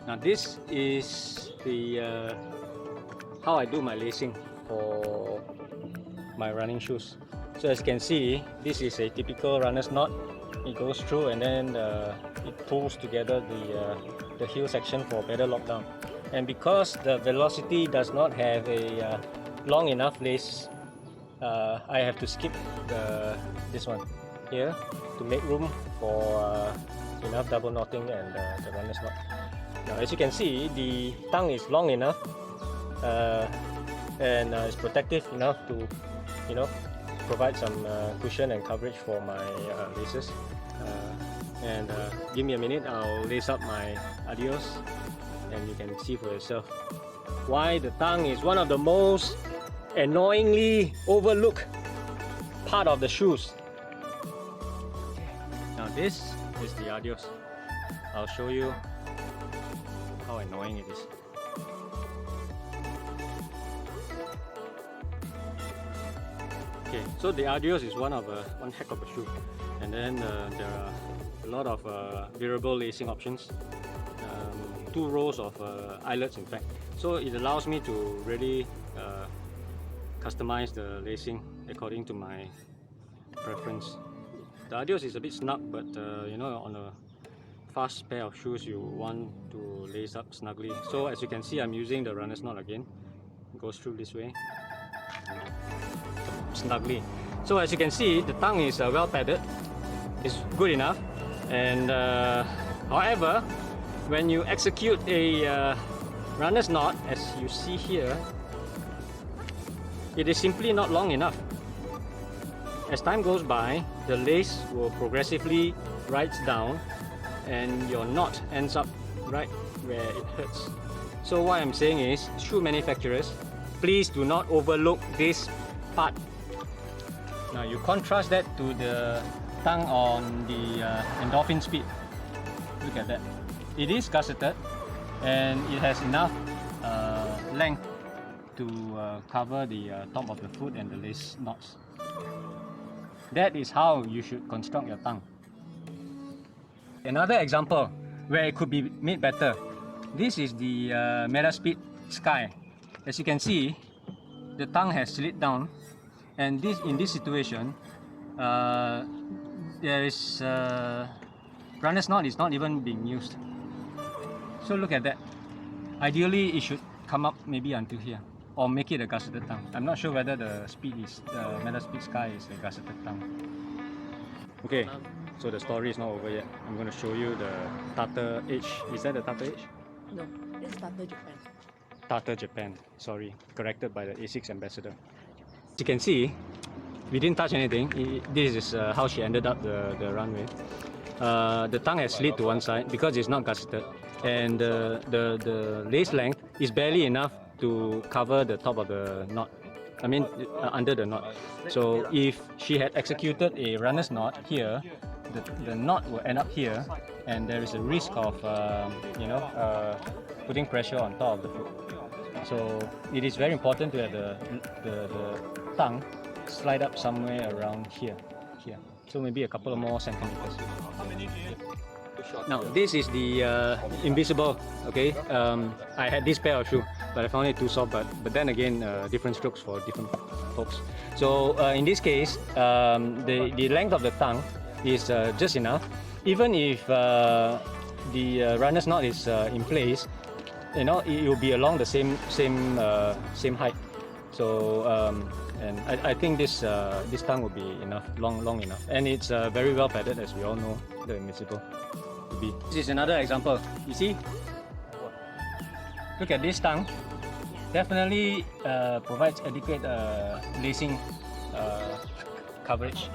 Now this is the how I do my lacing for my running shoes. So as you can see, this is a typical runner's knot. It goes through and then it pulls together the heel section for better lockdown. And because the velocity does not have a long enough lace, I have to skip this one here to make room for enough double knotting and the runner's knot. Now as you can see, the tongue is long enough and it's protective enough to, you know, provide some cushion and coverage for my laces. Give me a minute, I'll lace up my adios and you can see for yourself why the tongue is one of the most annoyingly overlooked part of the shoes. Now this is the adios. I'll show you how annoying it is. Okay, so the adios is one heck of a shoe, and then there are a lot of durable lacing options. 2 rows of eyelets in fact, so it allows me to really customize the lacing according to my preference. The adios is a bit snug, but you know, on a fast pair of shoes you want to lace up snugly. So as you can see, I'm using the runner's knot again. It goes through this way snugly. So as you can see, the tongue is well padded. It's good enough, and however, when you execute a runner's knot, as you see here, it is simply not long enough. As time goes by, the lace will progressively rise down and your knot ends up right where it hurts. So what I'm saying is, shoe manufacturers, please do not overlook this part. Now you contrast that to the tongue on the endorphin speed. Look at that. It is gusseted and it has enough length to cover the top of the foot and the lace knots. That is how you should construct your tongue. Another example where it could be made better. This is the Metaspeed Sky. As you can see, the tongue has slid down, and in this situation, there is runner's knot is not even being used. So look at that. Ideally, it should come up maybe until here, or make it a gusseted tongue. I'm not sure whether the Metaspeed Sky is a gusseted tongue. Okay, so the story is not over yet. I'm going to show you the Tata H. Is that the Tata H? No, this is Tata Japan. Tata Japan, sorry, corrected by the A6 ambassador. As you can see, we didn't touch anything. This is how she ended up the runway. The tongue has slid to one side because it's not gusseted, and the lace length is barely enough to cover the top of the knot. I mean, under the knot. So if she had executed a runner's knot here, the knot will end up here, and there is a risk of you know, putting pressure on top of the foot. So it is very important to have the tongue slide up somewhere around here. So maybe a couple of more centimeters. Now this is the invisible. Okay, I had this pair of shoe, but I found it too soft. But then again, different strokes for different folks. So in this case, the length of the tongue is just enough. Even if the runner's knot is in place, you know, it will be along the same height. So and I think this tongue will be enough, long enough, and it's very well padded, as we all know the invisible to be. This is another example. You see, look at this tongue. Definitely provides adequate lacing coverage.